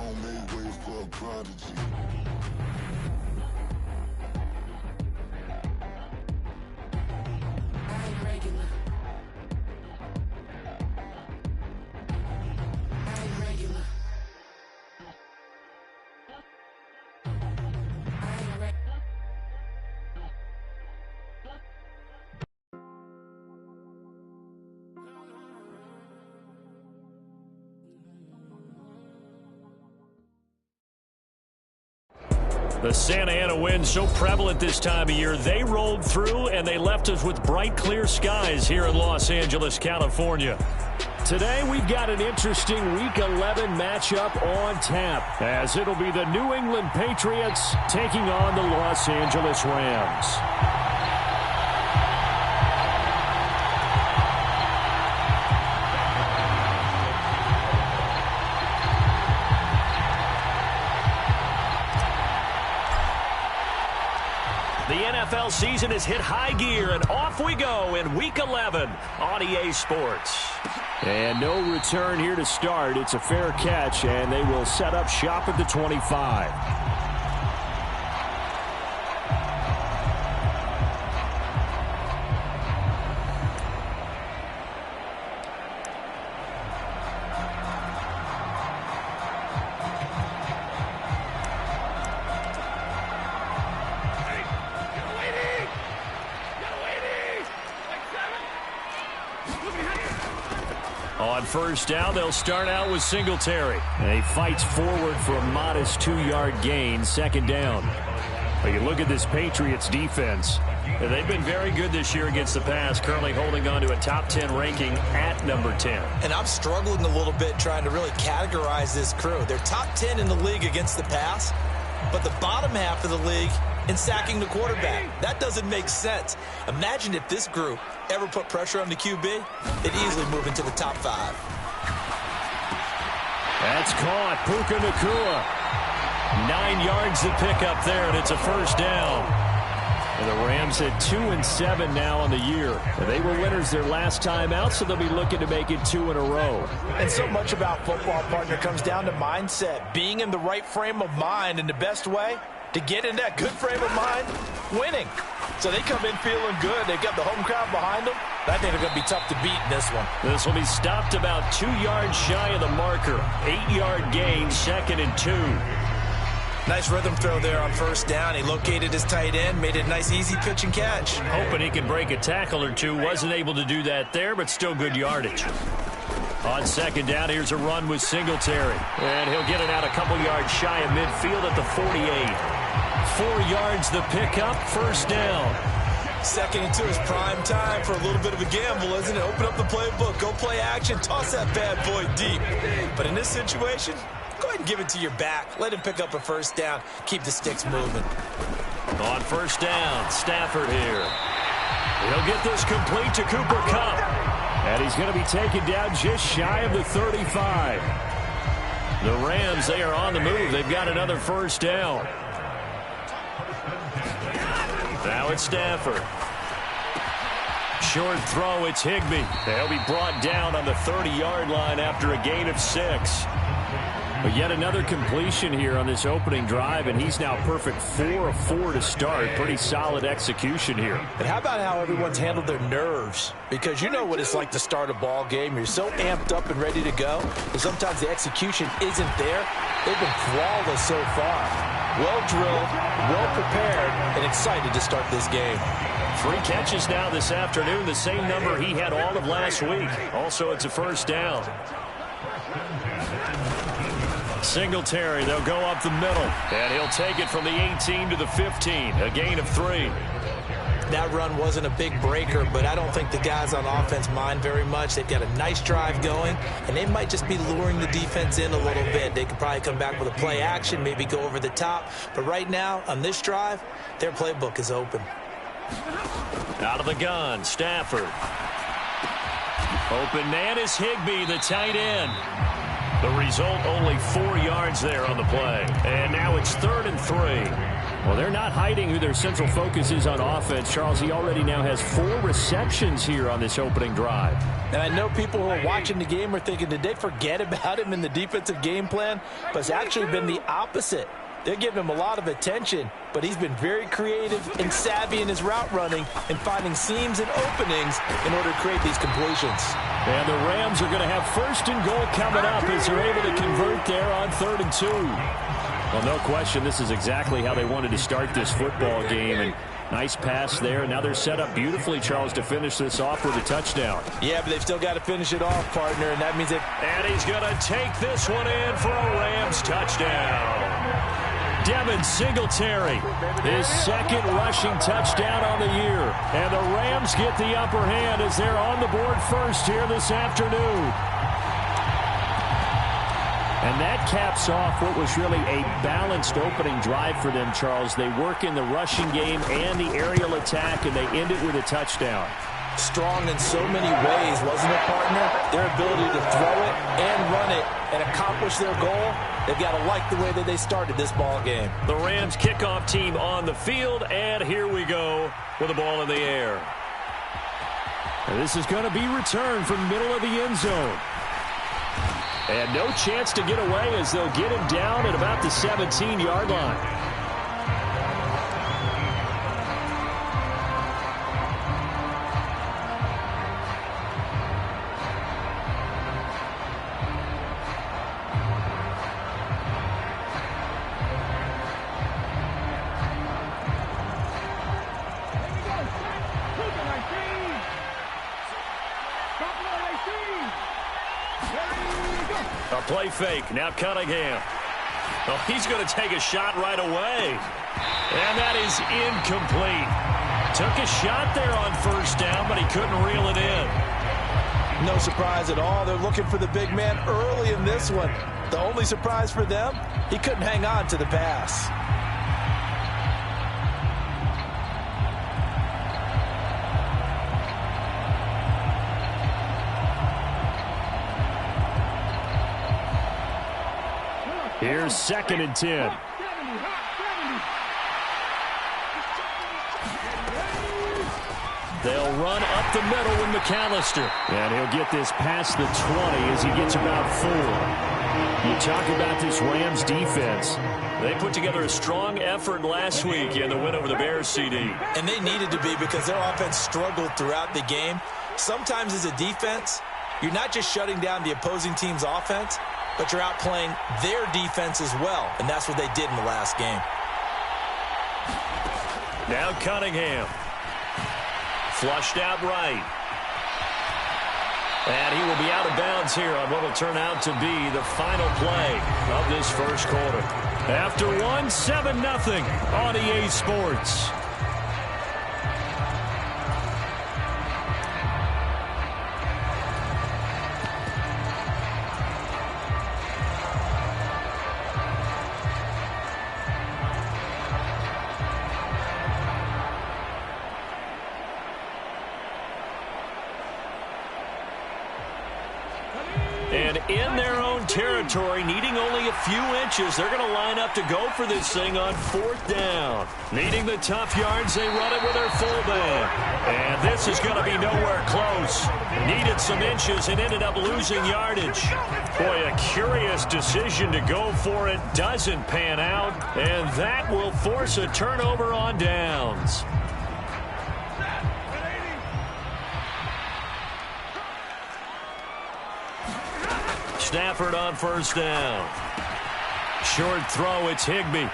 Brown made way for a prodigy. The Santa Ana wind so prevalent this time of year, they rolled through and they left us with bright, clear skies here in Los Angeles, California. Today, we've got an interesting Week 11 matchup on tap, as it'll be the New England Patriots taking on the Los Angeles Rams. The NFL season has hit high gear, and off we go in Week 11 on EA Sports. And no return here to start. It's a fair catch, and they will set up shop at the 25. On first down, they'll start out with Singletary. And he fights forward for a modest 2-yard gain, second down. But you look at this Patriots defense. They've been very good this year against the pass, currently holding on to a top 10 ranking at number 10. And I'm struggling a little bit trying to really categorize this crew. They're top 10 in the league against the pass, but the bottom half of the league in sacking the quarterback. That doesn't make sense. Imagine if this group ever put pressure on the QB, they'd easily move into the top 5. That's caught. Puka Nacua. 9 yards to pick up there, and it's a first down. And the Rams at 2-7 now on the year. And they were winners their last time out, so they'll be looking to make it 2 in a row. And so much about football, partner, comes down to mindset. Being in the right frame of mind, and the best way to get in that good frame of mind, winning. So they come in feeling good. They've got the home crowd behind them. I think they're going to be tough to beat in this one. This will be stopped about 2 yards shy of the marker. 8-yard gain, second and 2. Nice rhythm throw there on first down. He located his tight end, made it a nice easy pitch and catch. Hoping he could break a tackle or two. Wasn't able to do that there, but still good yardage. On second down, here's a run with Singletary. And he'll get it out a couple yards shy of midfield at the 48. 4 yards the pickup, first down. Second and 2 is prime time for a little bit of a gamble, isn't it? Open up the playbook, go play action, toss that bad boy deep. But in this situation, go ahead and give it to your back. Let him pick up a first down. Keep the sticks moving. On first down, Stafford here. He'll get this complete to Cooper Kupp. And he's going to be taken down just shy of the 35. The Rams, they are on the move. They've got another first down. Now it's Stafford. Short throw, it's Higbee. They'll be brought down on the 30-yard line after a gain of 6. But yet another completion here on this opening drive, and he's now perfect 4 of 4 to start. Pretty solid execution here. And how about how everyone's handled their nerves? Because you know what it's like to start a ball game. You're so amped up and ready to go, and sometimes the execution isn't there. They've been flawless so far. Well drilled, well prepared, and excited to start this game. 3 catches now this afternoon, the same number he had all of last week. Also, it's a first down. Singletary, they'll go up the middle, and he'll take it from the 18 to the 15, a gain of 3. That run wasn't a big breaker, but I don't think the guys on offense mind very much. They've got a nice drive going, and they might just be luring the defense in a little bit. They could probably come back with a play action, maybe go over the top. But right now, on this drive, their playbook is open. Out of the gun, Stafford. Open man is Higbee, the tight end. The result, only 4 yards there on the play. And now it's 3rd and 3. Well, they're not hiding who their central focus is on offense. Charles, he already now has 4 receptions here on this opening drive. And I know people who are watching the game are thinking, did they forget about him in the defensive game plan? But it's actually been the opposite. They're giving him a lot of attention, but he's been very creative and savvy in his route running and finding seams and openings in order to create these completions. And the Rams are going to have 1st and goal coming up as they're able to convert there on 3rd and 2. Well, no question, this is exactly how they wanted to start this football game. And nice pass there. Now they're set up beautifully, Charles, to finish this off with a touchdown. Yeah, but they've still got to finish it off, partner, and that means it. And he's going to take this one in for a Rams touchdown. Devin Singletary, his 2nd rushing touchdown on the year. And the Rams get the upper hand as they're on the board first here this afternoon. And that caps off what was really a balanced opening drive for them, Charles. They work in the rushing game and the aerial attack, and they end it with a touchdown. Strong in so many ways, wasn't it, partner? Their ability to throw it and run it and accomplish their goal, they've got to like the way that they started this ball game. The Rams kickoff team on the field, and here we go with the ball in the air. And this is going to be returned from the middle of the end zone. And no chance to get away as they'll get him down at about the 17-yard line. A play fake. Now Cunningham. Oh, he's going to take a shot right away. And that is incomplete. Took a shot there on 1st down, but he couldn't reel it in. No surprise at all. They're looking for the big man early in this one. The only surprise for them, he couldn't hang on to the pass. Here's 2nd and 10. They'll run up the middle with McAllister. And he'll get this past the 20 as he gets about 4. You talk about this Rams defense. They put together a strong effort last week in the win over the Bears, CD. And they needed to be because their offense struggled throughout the game. Sometimes as a defense, you're not just shutting down the opposing team's offense, but you're outplaying their defense as well, and that's what they did in the last game. Now Cunningham. Flushed out right. And he will be out of bounds here on what will turn out to be the final play of this 1st quarter. After 7-0 on EA Sports. And in their own territory, needing only a few inches, they're going to line up to go for this thing on 4th down. Needing the tough yards, they run it with their fullback. And this is going to be nowhere close. Needed some inches and ended up losing yardage. Boy, a curious decision to go for it. Doesn't pan out. And that will force a turnover on downs. Stafford on 1st down. Short throw, it's Higbee.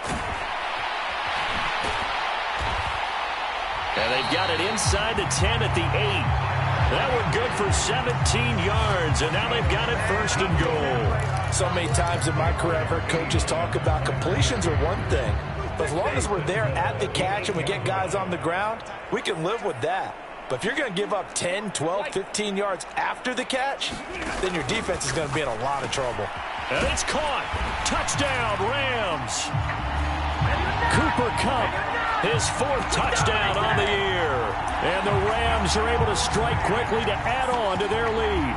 And they've got it inside the 10 at the 8. That one good for 17 yards, and now they've got it 1st and goal. So many times in my career, I've heard coaches talk about completions are one thing, but as long as we're there at the catch and we get guys on the ground, we can live with that. But if you're going to give up 10, 12, 15 yards after the catch, then your defense is going to be in a lot of trouble. And it's caught. Touchdown, Rams. Cooper Kupp, his 4th touchdown on the year. And the Rams are able to strike quickly to add on to their lead.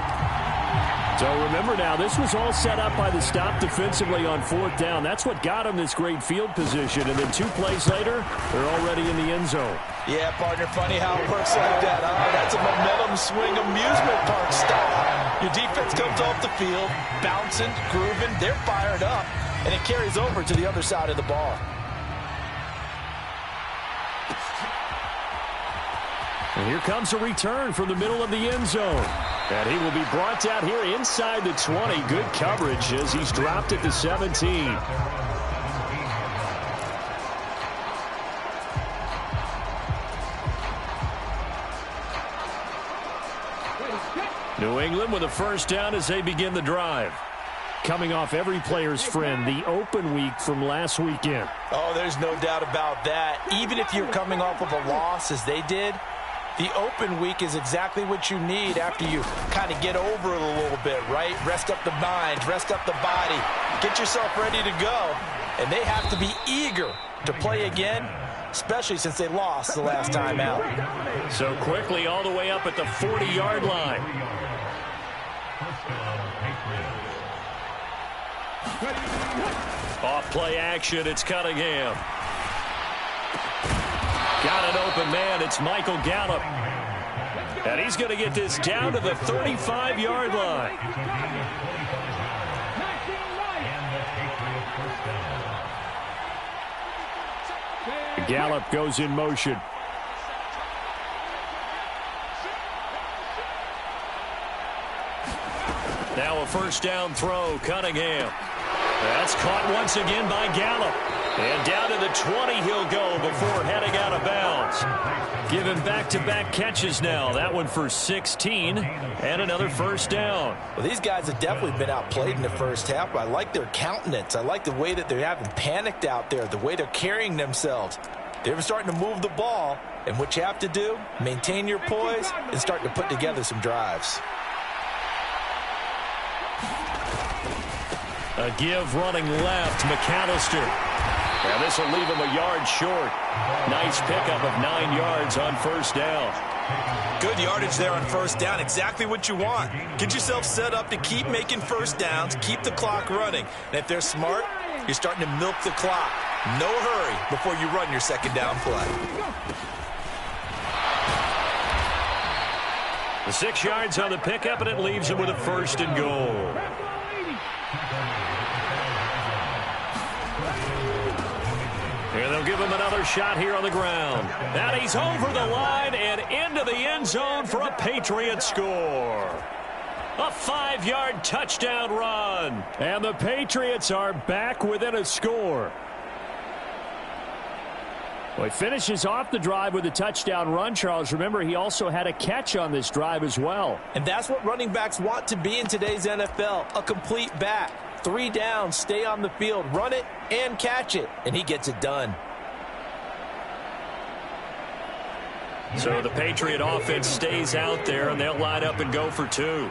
So remember now, this was all set up by the stop defensively on 4th down. That's what got them this great field position. And then 2 plays later, they're already in the end zone. Yeah, partner, funny how it works like that. That's a momentum swing amusement park style. Your defense comes off the field, bouncing, grooving, they're fired up, and it carries over to the other side of the ball. And here comes a return from the middle of the end zone. And he will be brought down here inside the 20. Good coverage as he's dropped at the 17. New England with a first down as they begin the drive. Coming off every player's friend, the open week from last weekend. Oh, there's no doubt about that. Even if you're coming off of a loss as they did, the open week is exactly what you need after you kind of get over it a little bit, right? Rest up the mind, rest up the body, get yourself ready to go. And they have to be eager to play again, especially since they lost the last time out. So quickly all the way up at the 40-yard line. Off play action, it's Cunningham. Got an open man, it's Michael Gallup. And he's going to get this down to the 35-yard line. Gallup goes in motion. Now a first down throw, Cunningham. That's caught once again by Gallup. And down to the 20 he'll go before heading out of bounds. Given back-to-back catches now. That one for 16 and another first down. Well, these guys have definitely been outplayed in the first half. I like their countenance. I like the way that they haven't panicked out there, the way they're carrying themselves. They're starting to move the ball, and what you have to do, maintain your poise and start to put together some drives. A give running left, McAllister. Now this will leave him a yard short. Nice pickup of 9 yards on first down. Good yardage there on first down. Exactly what you want. Get yourself set up to keep making first downs, keep the clock running. And if they're smart, you're starting to milk the clock. No hurry before you run your second down play. The 6 yards on the pickup, and it leaves him with a first and goal. And they'll give him another shot here on the ground. And he's over the line and into the end zone for a Patriot score. A 5-yard touchdown run. And the Patriots are back within a score. Well, he finishes off the drive with a touchdown run, Charles. Remember, he also had a catch on this drive as well. And that's what running backs want to be in today's NFL, a complete back. 3 downs, stay on the field, run it and catch it, and he gets it done. So the Patriot offense stays out there, and they'll line up and go for 2.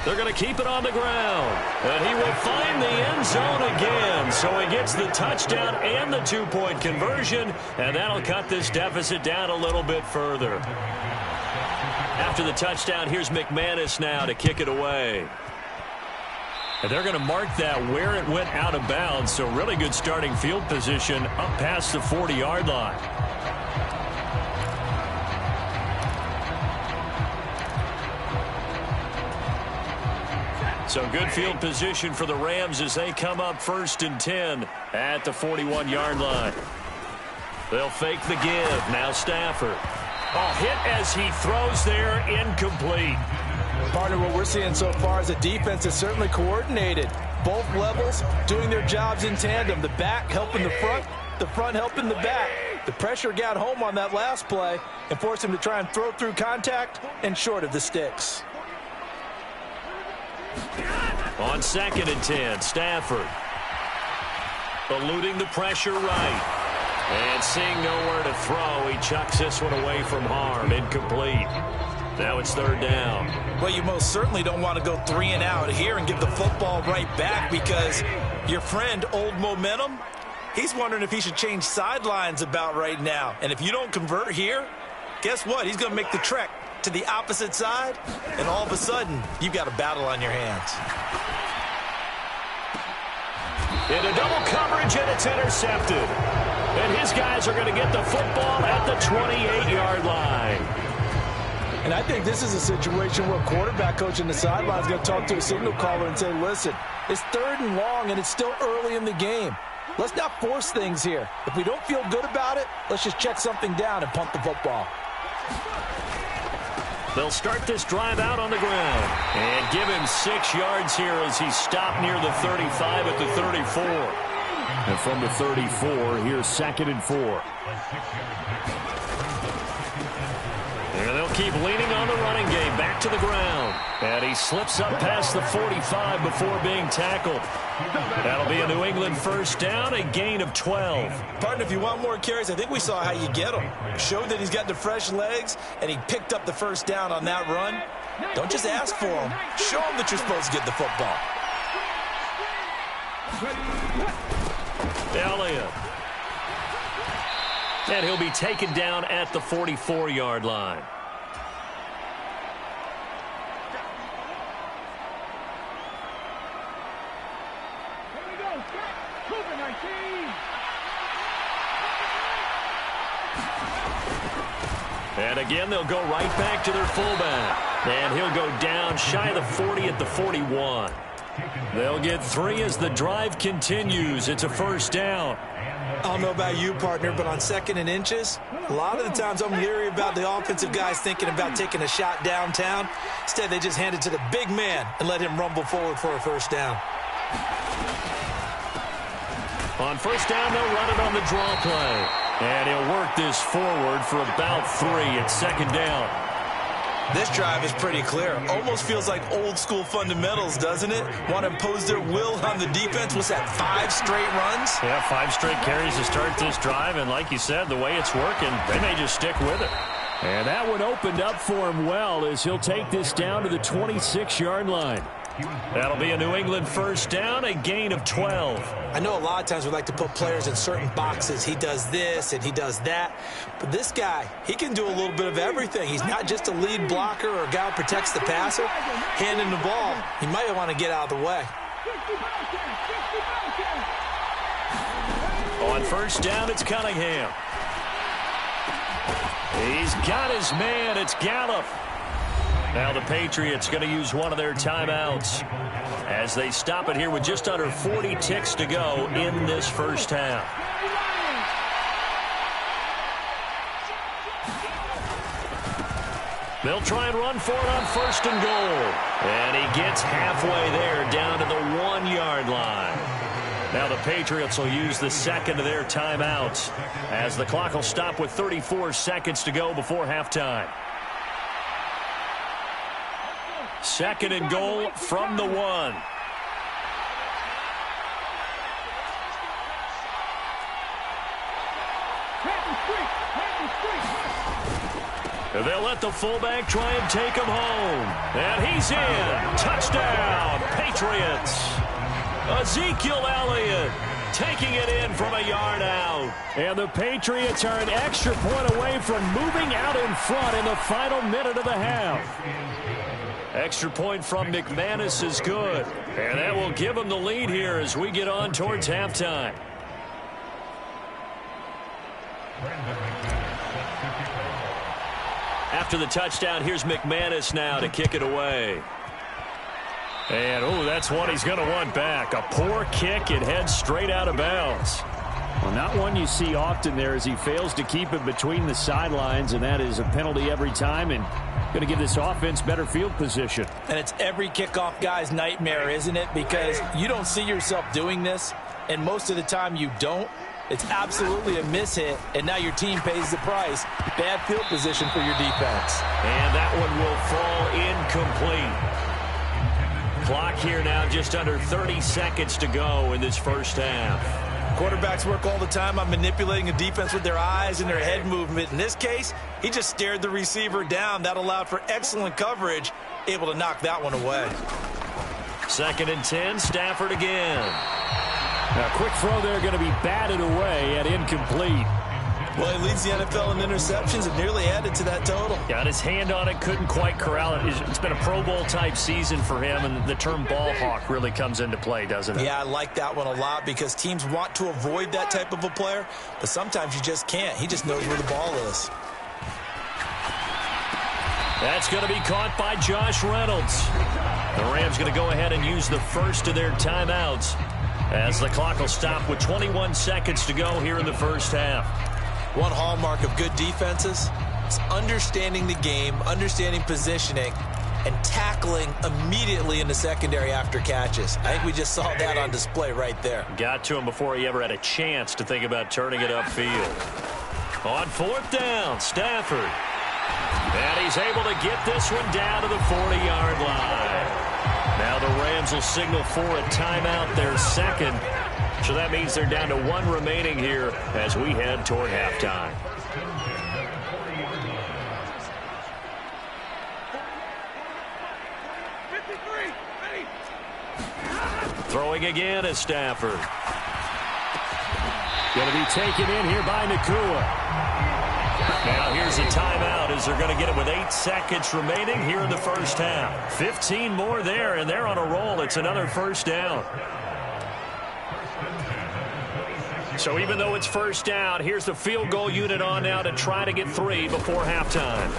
They're going to keep it on the ground. And he will find the end zone again. So he gets the touchdown and the 2-point conversion. And that'll cut this deficit down a little bit further. After the touchdown, here's McManus now to kick it away. And they're going to mark that where it went out of bounds. So really good starting field position up past the 40-yard line. So good field position for the Rams as they come up 1st and 10 at the 41-yard line. They'll fake the give. Now Stafford. A hit as he throws there, incomplete. Partner, what we're seeing so far is a defense that's certainly coordinated. Both levels doing their jobs in tandem. The back helping the front helping the back. The pressure got home on that last play and forced him to try and throw through contact and short of the sticks. On 2nd and 10, Stafford. Eluding the pressure right. And seeing nowhere to throw, he chucks this one away from harm. Incomplete. Now it's 3rd down. Well, you most certainly don't want to go 3 and out here and give the football right back because Your friend, Old Momentum, he's wondering if he should change sidelines about right now. And if you don't convert here, guess what? He's going to make the trek to the opposite side, and all of a sudden, you've got a battle on your hands. Into double coverage, and it's intercepted. And his guys are going to get the football at the 28-yard line. And I think this is a situation where a quarterback coach in the sideline is going to talk to a signal caller and say, listen, it's 3rd and long, and it's still early in the game. Let's not force things here. If we don't feel good about it, let's just check something down and punt the football. They'll start this drive out on the ground and give him 6 yards here as he stopped near the 35 at the 34. And from the 34, here's 2nd and 4. And they'll keep leaning on the running game, back to the ground. And he slips up past the 45 before being tackled. That'll be a New England 1st down, a gain of 12. Partner, if you want more carries, I think we saw how you get them. Showed that he's got the fresh legs, and he picked up the 1st down on that run. Don't just ask for him. Show him that you're supposed to get the football. Elliott. And he'll be taken down at the 44-yard line. And again, they'll go right back to their fullback. And he'll go down shy of the 40 at the 41. They'll get 3 as the drive continues. It's a 1st down. I don't know about you, partner, but on 2nd and inches, a lot of the times I'm leery about the offensive guys thinking about taking a shot downtown. Instead, they just hand it to the big man and let him rumble forward for a 1st down. On 1st down, they'll run it on the draw play. And he'll work this forward for about 3 at 2nd down. This drive is pretty clear. Almost feels like old school fundamentals, doesn't it? Want to impose their will on the defense. What's that, 5 straight runs? Yeah, 5 straight carries to start this drive. And like you said, the way it's working, they may just stick with it. And that one opened up for him well as he'll take this down to the 26-yard line. That'll be a New England 1st down, a gain of 12. I know a lot of times we like to put players in certain boxes. He does this and he does that. But this guy, he can do a little bit of everything. He's not just a lead blocker or a guy who protects the passer. Handing the ball, he might want to get out of the way. On 1st down, it's Cunningham. He's got his man. It's Gallup. Now the Patriots going to use one of their timeouts as they stop it here with just under 40 ticks to go in this 1st half. They'll try and run for it on 1st and goal. And he gets halfway there down to the 1-yard line. Now the Patriots will use the 2nd of their timeouts as the clock will stop with 34 seconds to go before halftime. 2nd and goal from the 1. They'll let the fullback try and take him home. And he's in. Touchdown, Patriots. Ezekiel Elliott taking it in from a yard out. And the Patriots are an extra point away from moving out in front in the final minute of the half. Extra point from McManus is good. And that will give them the lead here as we get on towards halftime. After the touchdown, here's McManus now to kick it away. And, oh, that's one he's going to want back. A poor kick. It heads straight out of bounds. Well, not one you see often there as he fails to keep it between the sidelines, and that is a penalty every time and going to give this offense better field position. And it's every kickoff guy's nightmare, isn't it? Because you don't see yourself doing this, and most of the time you don't. It's absolutely a mishit, and now your team pays the price. Bad field position for your defense. And that one will fall incomplete. Clock here now just under 30 seconds to go in this 1st half. Quarterbacks work all the time on manipulating a defense with their eyes and their head movement. In this case, he just stared the receiver down. That allowed for excellent coverage, able to knock that one away. 2nd and 10, Stafford again. A quick throw there going to be batted away and incomplete. Well, he leads the NFL in interceptions and nearly added to that total. Got his hand on it, couldn't quite corral it. It's been a Pro Bowl-type season for him, and the term ball hawk really comes into play, doesn't it? Yeah, I like that one a lot because teams want to avoid that type of a player, but sometimes you just can't. He just knows where the ball is. That's going to be caught by Josh Reynolds. The Rams going to go ahead and use the first of their timeouts as the clock will stop with 21 seconds to go here in the first half. One hallmark of good defenses is understanding the game, understanding positioning, and tackling immediately in the secondary after catches. I think we just saw that on display right there. Got to him before he ever had a chance to think about turning it upfield. On fourth down, Stafford. And he's able to get this one down to the 40-yard line. Now the Rams will signal for a timeout, their second. So that means they're down to one remaining here as we head toward halftime. Throwing again is Stafford. Going to be taken in here by Nakua. Now here's a timeout as they're going to get it with 8 seconds remaining here in the first half. 15 more there, and they're on a roll. It's another first down. So even though it's first down, here's the field goal unit on now to try to get 3 before halftime.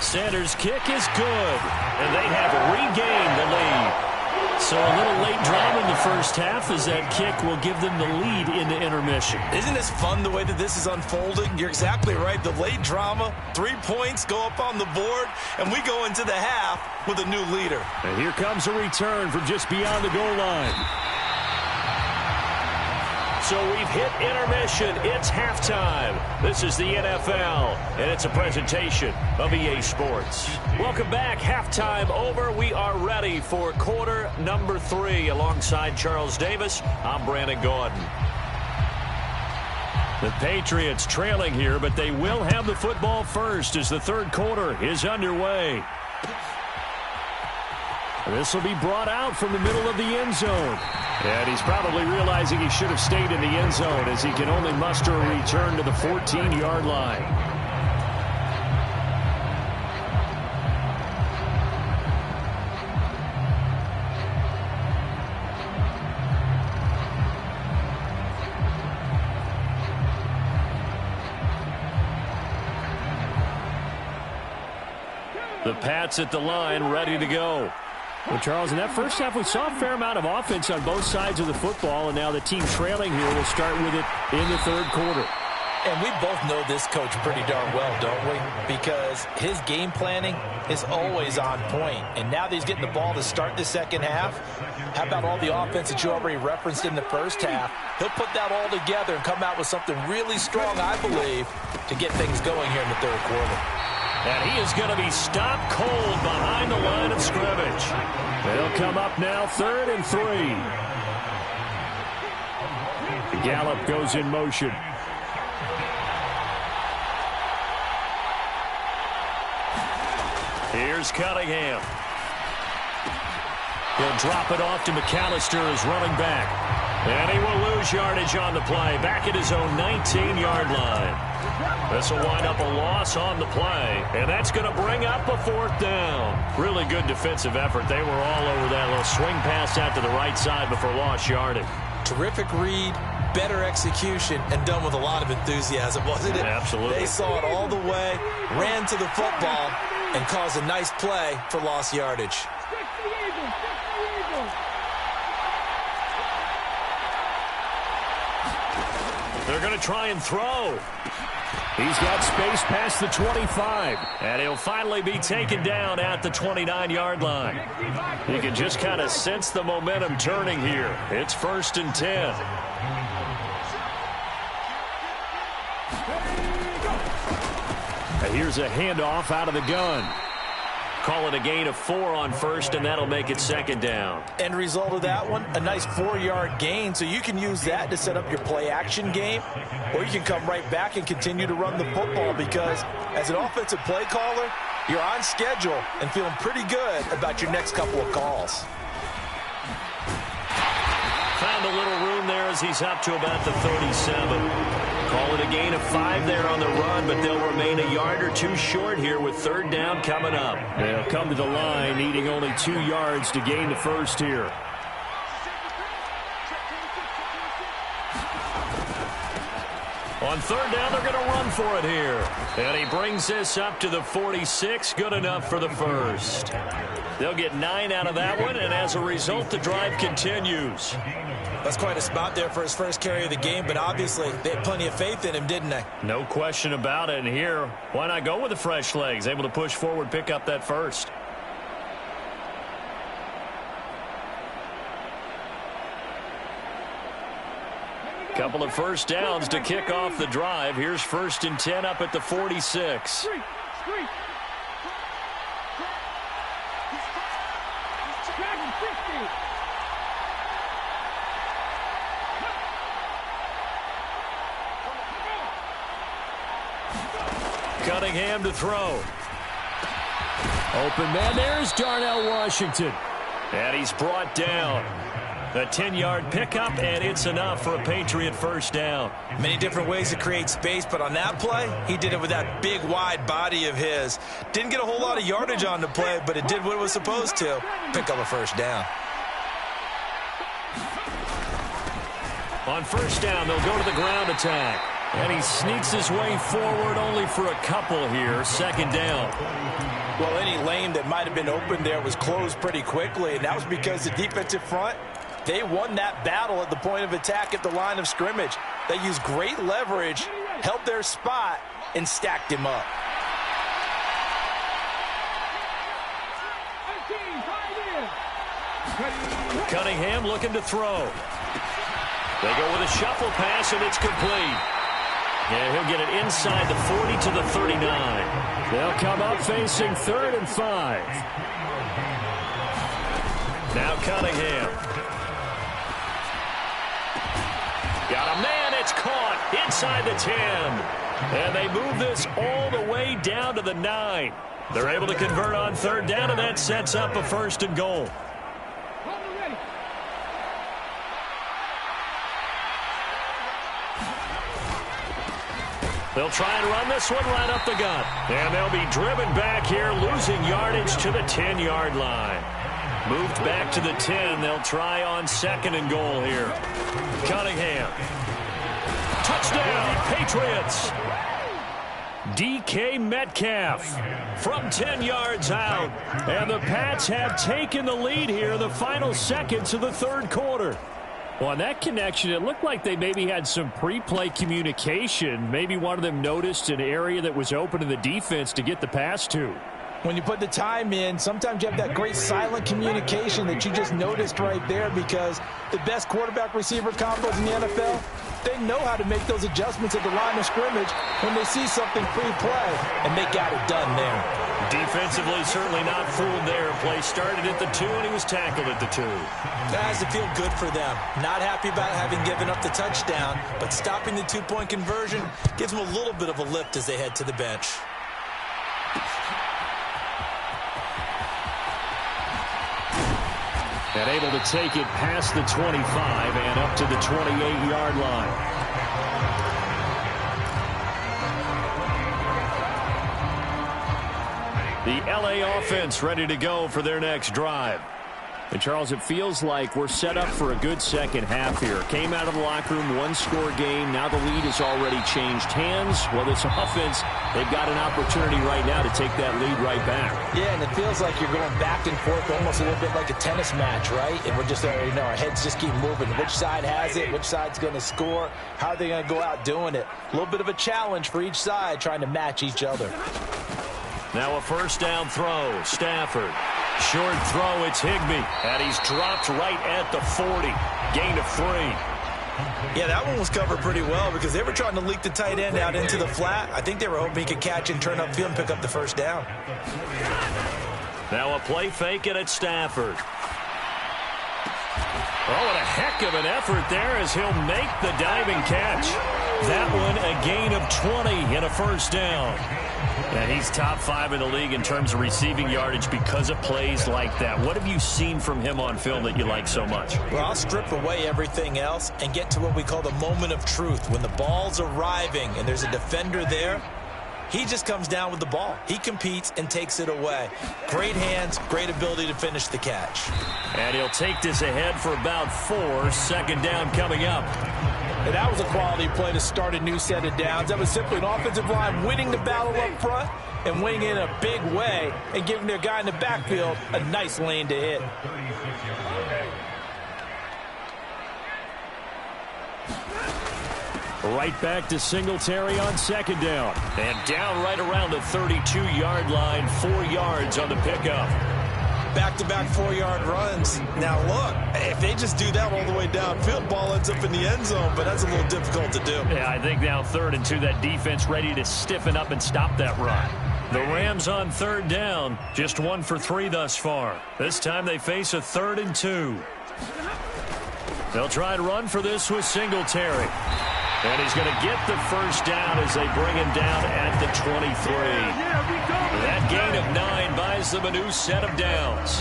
Sanders' kick is good, and they have regained the lead. So a little late drama in the first half as that kick will give them the lead into intermission. Isn't this fun the way that this is unfolding? You're exactly right. The late drama, 3 points go up on the board, and we go into the half with a new leader. And here comes a return from just beyond the goal line. So we've hit intermission. It's halftime. This is the NFL, and it's a presentation of EA Sports. Welcome back. Halftime over. We are ready for quarter number 3. Alongside Charles Davis, I'm Brandon Gordon. The Patriots trailing here, but they will have the football first as the third quarter is underway. This will be brought out from the middle of the end zone. And he's probably realizing he should have stayed in the end zone as he can only muster a return to the 14-yard line. The Pats at the line, ready to go. Well, Charles, in that first half, we saw a fair amount of offense on both sides of the football, and now the team trailing here will start with it in the third quarter. And we both know this coach pretty darn well, don't we? Because his game planning is always on point. And now that he's getting the ball to start the second half, how about all the offense that you already referenced in the first half? He'll put that all together and come out with something really strong, I believe, to get things going here in the third quarter. And he is going to be stopped cold behind the line of scrimmage. They'll come up now 3rd and 3. Gallup goes in motion. Here's Cunningham. He'll drop it off to McAllister as running back. And he will lose yardage on the play. Back at his own 19-yard line. This will wind up a loss on the play. And that's going to bring up a 4th down. Really good defensive effort. They were all over that little swing pass out to the right side before lost yardage. Terrific read, better execution, and done with a lot of enthusiasm, wasn't it? Absolutely. They saw it all the way, ran to the football, and caused a nice play for lost yardage. They're going to try and throw. He's got space past the 25. And he'll finally be taken down at the 29-yard line. You can just kind of sense the momentum turning here. It's 1st and 10. And here's a handoff out of the gun. Call it a gain of 4 on 1st, and that'll make it 2nd down. End result of that one, a nice 4-yard gain, so you can use that to set up your play-action game, or you can come right back and continue to run the football because as an offensive play caller, you're on schedule and feeling pretty good about your next couple of calls. as he's up to about the 37. Call it a gain of 5 there on the run, but they'll remain a yard or 2 short here with third down coming up. They'll come to the line needing only 2 yards to gain the first here. On third down, they're going to run for it here. And he brings this up to the 46. Good enough for the first. They'll get 9 out of that one, and as a result, the drive continues. That's quite a spot there for his first carry of the game, but obviously they had plenty of faith in him, didn't they? No question about it. And here, why not go with the fresh legs? Able to push forward, pick up that first. Couple of first downs to kick off the drive. Here's 1st and 10 up at the 46. Cunningham to throw. Open man, there's Darnell Washington. And he's brought down. A 10-yard pickup, and it's enough for a Patriot first down. Many different ways to create space, but on that play, he did it with that big, wide body of his. Didn't get a whole lot of yardage on the play, but it did what it was supposed to. Pick up a first down. On first down, they'll go to the ground attack. And he sneaks his way forward only for a couple here. Second down. Well, any lane that might have been open there was closed pretty quickly, and that was because the defensive front, they won that battle at the point of attack at the line of scrimmage. They used great leverage, held their spot, and stacked him up. Cunningham looking to throw. They go with a shuffle pass, and it's complete. Yeah, he'll get it inside the 40 to the 39. They'll come up facing 3rd and 5. Now Cunningham. Got a man, it's caught inside the 10. And they move this all the way down to the 9. They're able to convert on third down, and that sets up a 1st and goal. They'll try and run this one right up the gut. And they'll be driven back here, losing yardage to the 10-yard line. Moved back to the 10. They'll try on 2nd and goal here. Cunningham. Touchdown, Patriots. DK Metcalf from 10 yards out. And the Pats have taken the lead here in the final seconds of the 3rd quarter. Well, on that connection, it looked like they maybe had some pre-play communication. Maybe one of them noticed an area that was open in the defense to get the pass to. When you put the time in, sometimes you have that great silent communication that you just noticed right there, because the best quarterback-receiver combos in the NFL, they know how to make those adjustments at the line of scrimmage when they see something pre-play, and they got it done there. Defensively, certainly not fooled there. Play started at the 2, and he was tackled at the 2. That has to feel good for them. Not happy about having given up the touchdown, but stopping the 2-point conversion gives them a little bit of a lift as they head to the bench. And able to take it past the 25 and up to the 28-yard line. The LA offense ready to go for their next drive. And, Charles, it feels like we're set up for a good second half here. Came out of the locker room, 1-score game. Now the lead has already changed hands. Well, this offense, they've got an opportunity right now to take that lead right back. Yeah, and it feels like you're going back and forth almost a little bit like a tennis match, right? And we're just, our heads just keep moving. Which side has it? Which side's going to score? How are they going to go out doing it? A little bit of a challenge for each side trying to match each other. Now a first down throw. Stafford. Short throw, it's Higbee. And he's dropped right at the 40. Gain of 3. Yeah, that one was covered pretty well because they were trying to leak the tight end out into the flat. I think they were hoping he could catch and turn upfield and pick up the first down. Now a play fake, and it's Stafford. Oh, and a heck of an effort there as he'll make the diving catch. That one a gain of 20 and a first down. And he's top 5 in the league in terms of receiving yardage because of plays like that. What have you seen from him on film that you like so much? Well, I'll strip away everything else and get to what we call the moment of truth. When the ball's arriving and there's a defender there, he just comes down with the ball. He competes and takes it away. Great hands, great ability to finish the catch. And he'll take this ahead for about 4. Second down coming up. And that was a quality play to start a new set of downs. That was simply an offensive line winning the battle up front and winning in a big way and giving their guy in the backfield a nice lane to hit. Right back to Singletary on second down. And down right around the 32-yard line, 4 yards on the pickup. Back-to-back 4-yard runs. Now, look, if they just do that all the way downfield, ball ends up in the end zone, but that's a little difficult to do. Yeah, I think now 3rd and 2, that defense ready to stiffen up and stop that run. The Rams on 3rd down, just 1 for 3 thus far. This time they face a 3rd and 2. They'll try to run for this with Singletary. And he's going to get the first down as they bring him down at the 23. That gain of 9 buys them a new set of downs.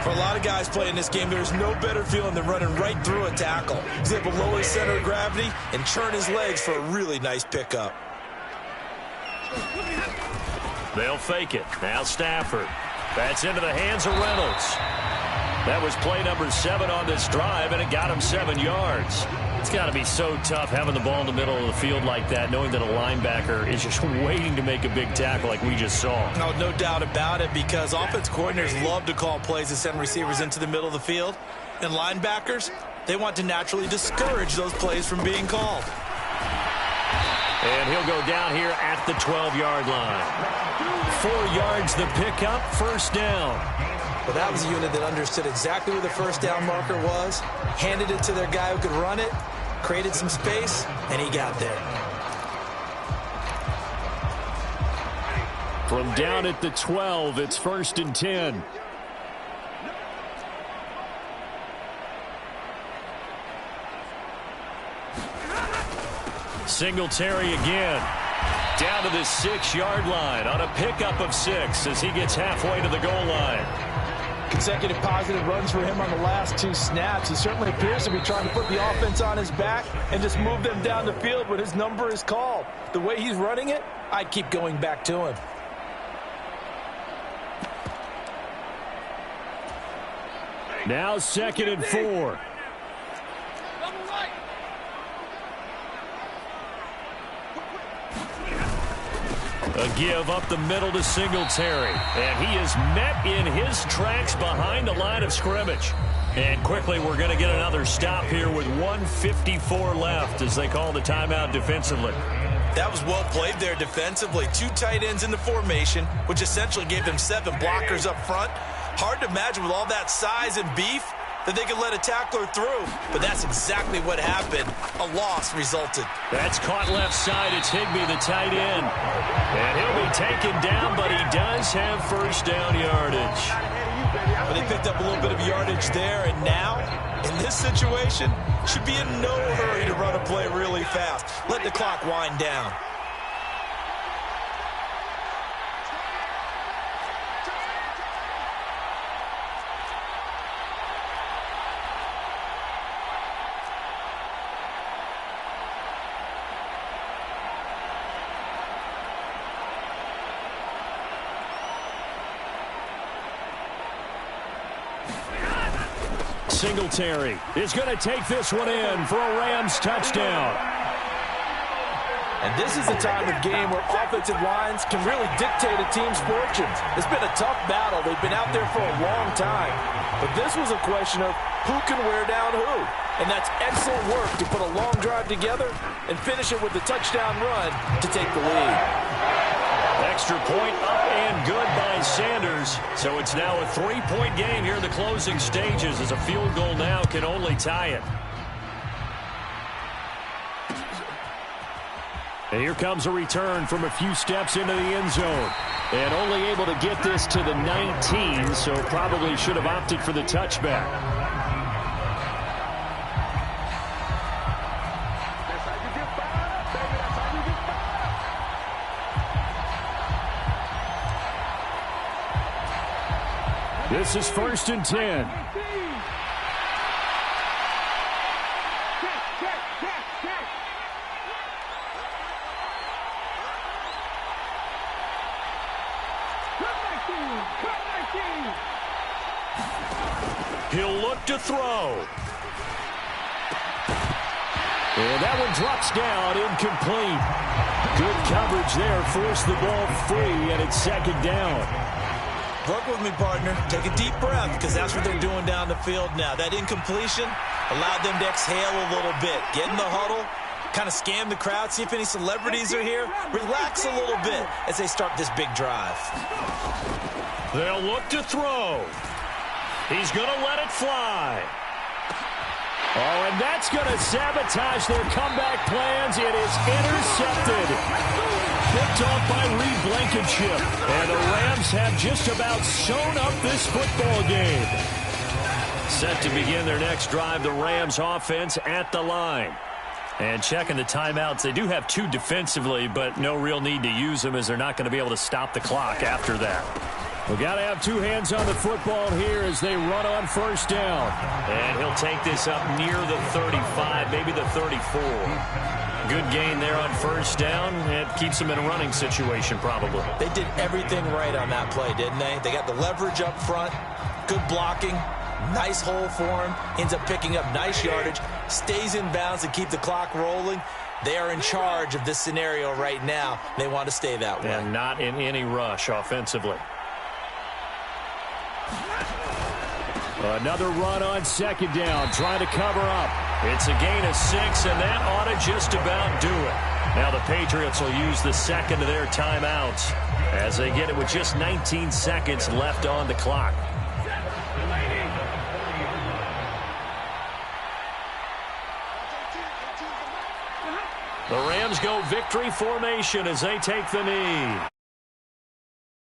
For a lot of guys playing this game, there's no better feeling than running right through a tackle. He's able to lower his center of gravity and turn his legs for a really nice pickup. They'll fake it. Now Stafford. That's into the hands of Reynolds. That was play number 7 on this drive, and it got him 7 yards. It's got to be so tough having the ball in the middle of the field like that, knowing that a linebacker is just waiting to make a big tackle like we just saw. No doubt about it, because offense coordinators love to call plays to send receivers into the middle of the field. And linebackers, they want to naturally discourage those plays from being called. And he'll go down here at the 12-yard line. 4 yards the pickup, first down. Well, that was a unit that understood exactly where the first down marker was, handed it to their guy who could run it, created some space, and he got there. From down at the 12, it's 1st and 10. Singletary again. Down to the 6-yard line on a pickup of 6 as he gets halfway to the goal line. Consecutive positive runs for him on the last 2 snaps. He certainly appears to be trying to put the offense on his back and just move them down the field when his number is called. The way he's running it, I'd keep going back to him. Now 2nd and 4. A give up the middle to Singletary. And he is met in his tracks behind the line of scrimmage. And quickly we're going to get another stop here with 1:54 left as they call the timeout defensively. That was well played there defensively. 2 tight ends in the formation, which essentially gave them 7 blockers up front. Hard to imagine with all that size and beef that they could let a tackler through. But that's exactly what happened. A loss resulted. That's caught left side. It's Higbee, the tight end. And he'll be taken down, but he does have first down yardage. But they picked up a little bit of yardage there, and now, in this situation, should be in no hurry to run a play really fast. Let the clock wind down. Singletary is going to take this one in for a Rams touchdown. And this is the time of game where offensive lines can really dictate a team's fortunes. It's been a tough battle. They've been out there for a long time. But this was a question of who can wear down who. And that's excellent work to put a long drive together and finish it with the touchdown run to take the lead. Extra point up and good by Sanders. So it's now a 3-point game here in the closing stages as a field goal now can only tie it. And here comes a return from a few steps into the end zone. And only able to get this to the 19, so probably should have opted for the touchback. This is 1st and 10. He'll look to throw. And that one drops down, incomplete. Good coverage there, forced the ball free, and it's 2nd down. Work with me, partner. Take a deep breath, because that's what they're doing down the field now. That incompletion allowed them to exhale a little bit. Get in the huddle, kind of scan the crowd, see if any celebrities are here. Relax a little bit as they start this big drive. They'll look to throw. He's going to let it fly. Oh, and that's going to sabotage their comeback plans. It is intercepted. Picked off by Reed Blankenship. And the Rams have just about sewn up this football game. Set to begin their next drive, the Rams offense at the line. And checking the timeouts, they do have 2 defensively, but no real need to use them as they're not going to be able to stop the clock after that. We've got to have 2 hands on the football here as they run on 1st down. And he'll take this up near the 35, maybe the 34. Good gain there on 1st down. It keeps them in a running situation probably. They did everything right on that play, didn't they? They got the leverage up front, good blocking, nice hole for him, ends up picking up nice yardage, stays in bounds to keep the clock rolling. They are in charge of this scenario right now. They want to stay that way. And not in any rush offensively. Another run on 2nd down, trying to cover up. It's a gain of 6, and that ought to just about do it. Now the Patriots will use the 2nd of their timeouts as they get it with just 19 seconds left on the clock. The Rams go victory formation as they take the knee.